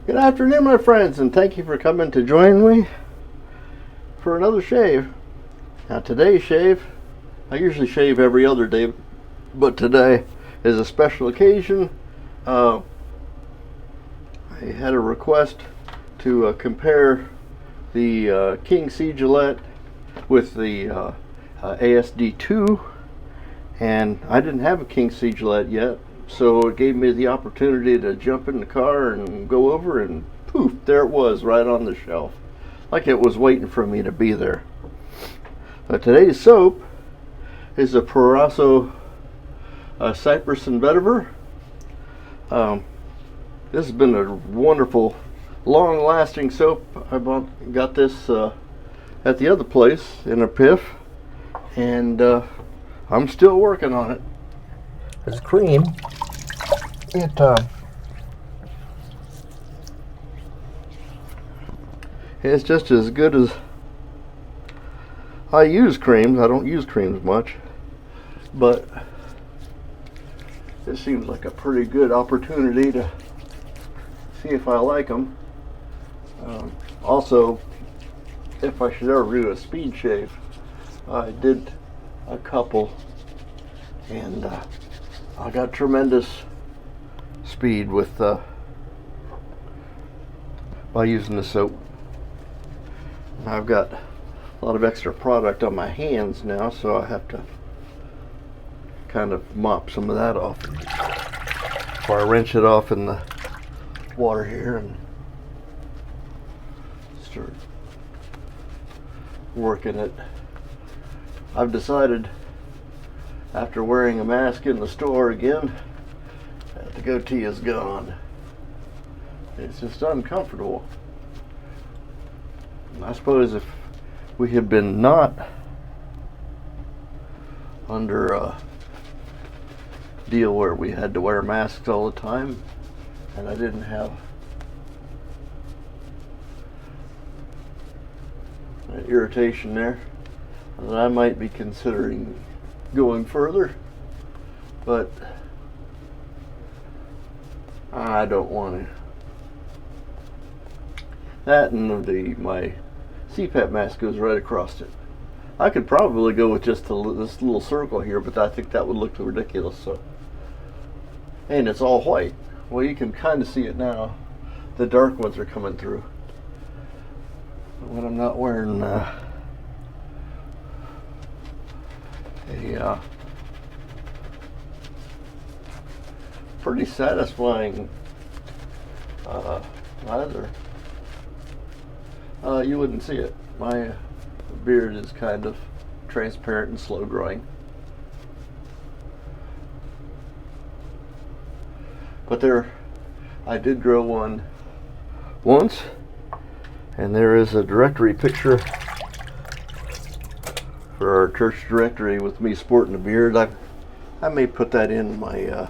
Good afternoon, my friends, and thank you for coming to join me for another shave. Now, today's shave, I usually shave every other day, but today is a special occasion. I had a request to compare the King C Gillette with the ASD2, and I didn't have a King C Gillette yet. So it gave me the opportunity to jump in the car and go over, and poof, there it was right on the shelf. Like it was waiting for me to be there. Today's soap is a Proraso Cypress and Vetiver. This has been a wonderful, long-lasting soap. I got this at the other place in a piff, and I'm still working on it. It's cream. It's just as good as I use creams. I don't use creams much, but this seems like a pretty good opportunity to see if I like them. Also, if I should ever do a speed shave, I did a couple, and I got tremendous speed with by using the soap. I've got a lot of extra product on my hands now, so I have to kind of mop some of that off before I rinse it off in the water here and start working it. I've decided, after wearing a mask in the store again, that the goatee is gone. It's just uncomfortable. I suppose if we had been not under a deal where we had to wear masks all the time, and I didn't have an irritation there, then I might be considering going further, but I don't want to. That and my CPAP mask goes right across it. I could probably go with just this little circle here, but I think that would look ridiculous. So, and it's all white. Well, you can kind of see it now. The dark ones are coming through. But when I'm not wearing a pretty satisfying lather, you wouldn't see it. My beard is kind of transparent and slow growing. But I did grow one once, and there is a directory picture for our church directory with me sporting a beard. I may put that in my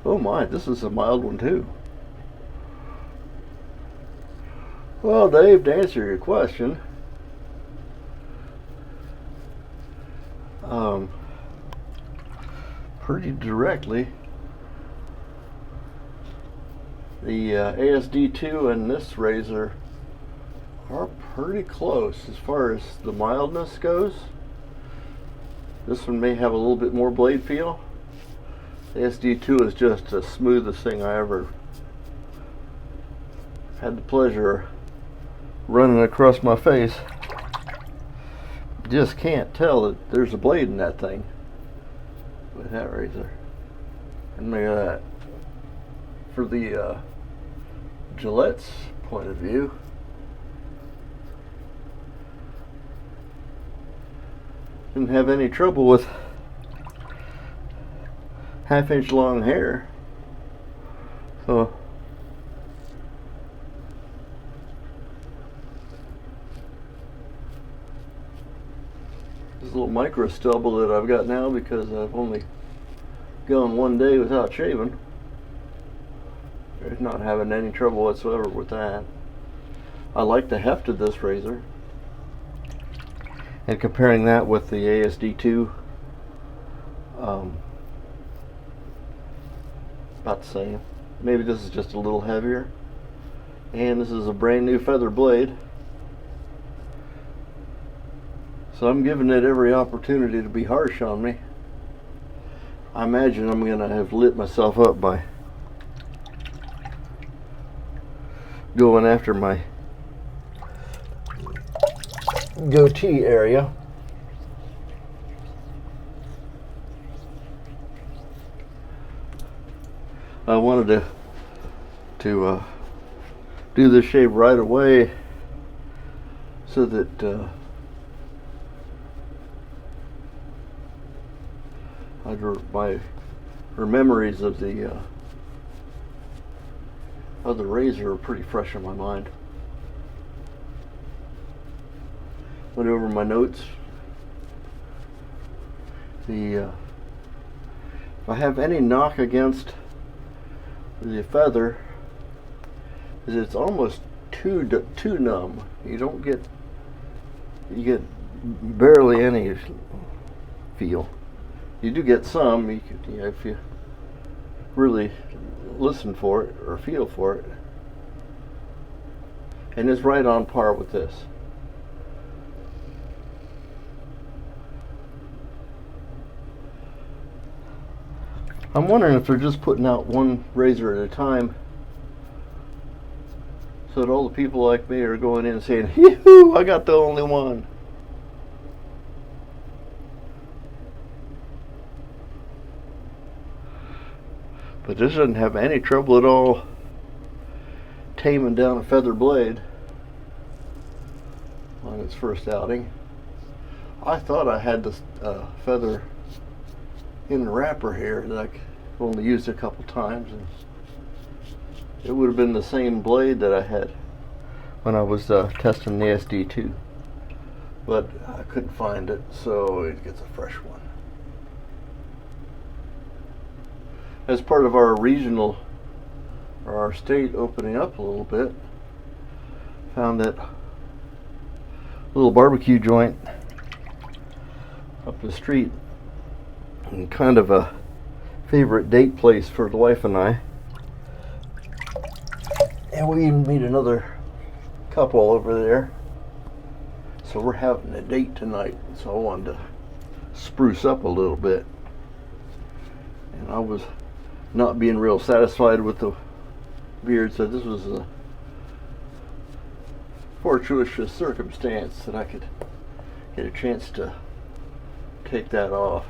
oh my, this is a mild one too. Well, Dave, to answer your question, pretty directly, the ASD2 and this razor are pretty close as far as the mildness goes. This one may have a little bit more blade feel. The ASD2 is just the smoothest thing I ever had the pleasure of running across my face. Just can't tell that there's a blade in that thing with that razor. And look at that. For the Gillette's point of view, didn't have any trouble with half-inch long hair. So this little micro stubble that I've got now, because I've only gone one day without shaving, there's not having any trouble whatsoever with that. I like the heft of this razor. and comparing that with the ASD2, about the same. Maybe this is just a little heavier, and this is a brand new feather blade, so I'm giving it every opportunity to be harsh on me. I imagine I'm gonna have lit myself up by going after my goatee area. I wanted to do this shave right away so that my memories of the razor are pretty fresh in my mind. Went over my notes. If I have any knock against the feather, is it's almost too numb. You get barely any feel. You do get some, if you really listen for it or feel for it. And it's right on par with this. I'm wondering if they're just putting out one razor at a time, so that all the people like me are going in and saying, "Yoo-hoo, I got the only one." But this doesn't have any trouble at all taming down a feather blade on its first outing. I thought I had this feather in the wrapper here that I only used a couple times, and it would have been the same blade that I had when I was testing the SD2, but I couldn't find it, so it gets a fresh one. As part of our regional, or our state opening up a little bit, found that little barbecue joint up the street, and kind of a favorite date place for the wife and I. And we even meet another couple over there, so we're having a date tonight, so I wanted to spruce up a little bit. And I was not being real satisfied with the beard, so this was a fortuitous circumstance that I could get a chance to take that off.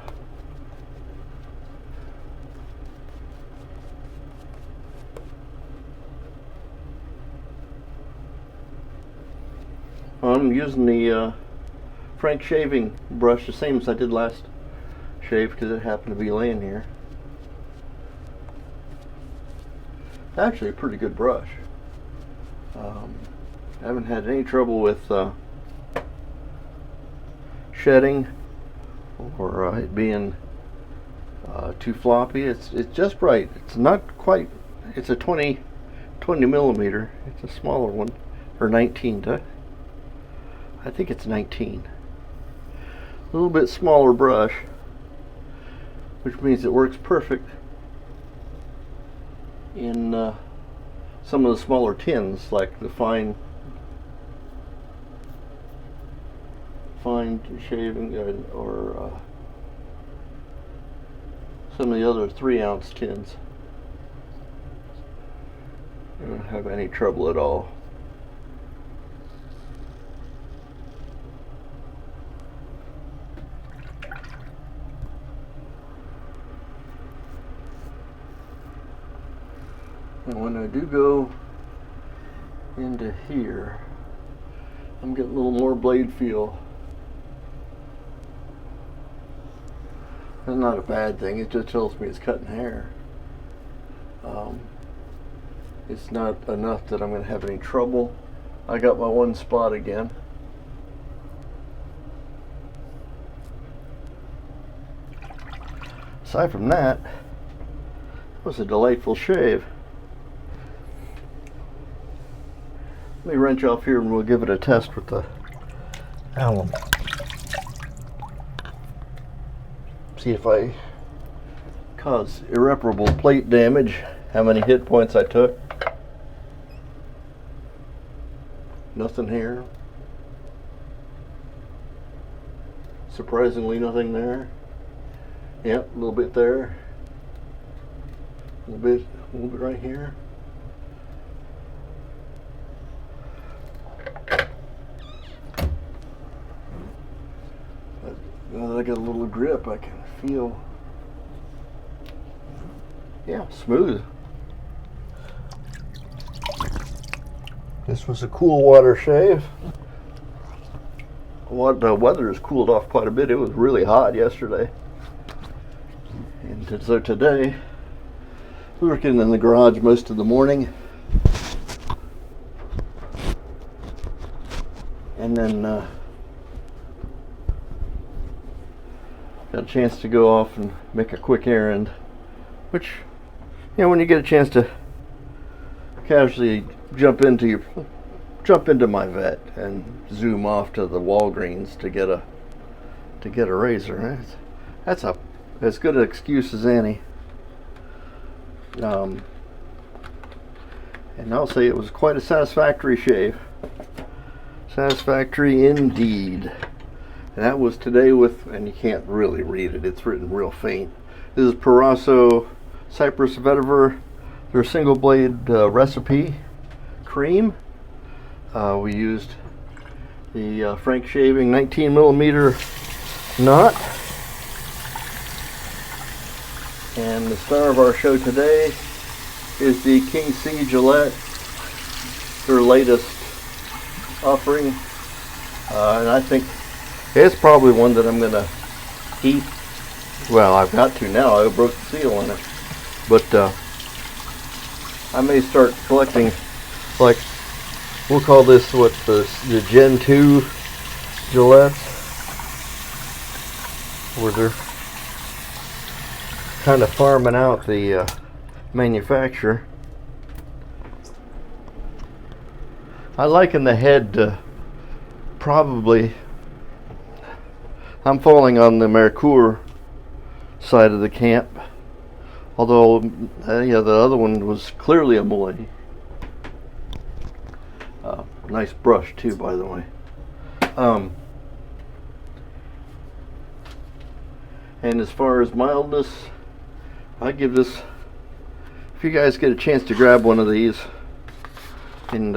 I'm using the Frank shaving brush, the same as I did last shave, because it happened to be laying here. It's actually a pretty good brush. I haven't had any trouble with shedding or it being too floppy. It's just right. It's not quite. It's a 20 millimeter. It's a smaller one, or 19. I think it's 19. A little bit smaller brush, which means it works perfect in some of the smaller tins, like the fine shaving or some of the other 3-ounce tins. I don't have any trouble at all. And when I do go into here, I'm getting a little more blade feel. That's not a bad thing, it just tells me it's cutting hair. It's not enough that I'm going to have any trouble. I got my one spot again. Aside from that, it was a delightful shave. Let me wrench off here and we'll give it a test with the alum. See if I cause irreparable plate damage. How many hit points I took. Nothing here. Surprisingly nothing there. Yep, a little bit there. A little bit right here. Now that I got a little grip, I can feel. Yeah, smooth. This was a cool water shave. The weather has cooled off quite a bit. It was really hot yesterday. And so today, we were working in the garage most of the morning. And then got a chance to go off and make a quick errand. Which, you know, when you get a chance to casually jump into my vet and zoom off to the Walgreens to get a razor, right? That's as good an excuse as any. And I'll say it was quite a satisfactory shave. Satisfactory indeed. And that was today with, and you can't really read it, it's written real faint. This is Parasso Cypress Vetiver, their single blade recipe cream. We used the Frank Shaving 19mm knot. And the star of our show today is the King C Gillette, their latest offering. And I think it's probably one that I'm going to keep. Well, I've got to now. I broke the seal on it. But I may start collecting, like, we'll call this what the Gen 2 Gillettes, where they're kind of farming out the manufacturer. I liken the head probably, I'm falling on the Mercure side of the camp, although yeah, the other one was clearly a Muley. Nice brush too, by the way. And as far as mildness, I give this, if you guys get a chance to grab one of these and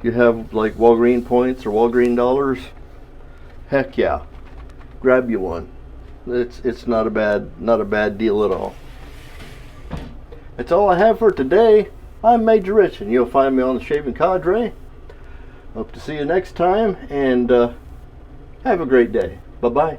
you have like Walgreen points or Walgreen dollars, heck yeah, grab you one. It's not a bad deal at all. That's all I have for today. I'm Major Rich, and you'll find me on the Shaving Cadre. Hope to see you next time, and have a great day. Bye-bye.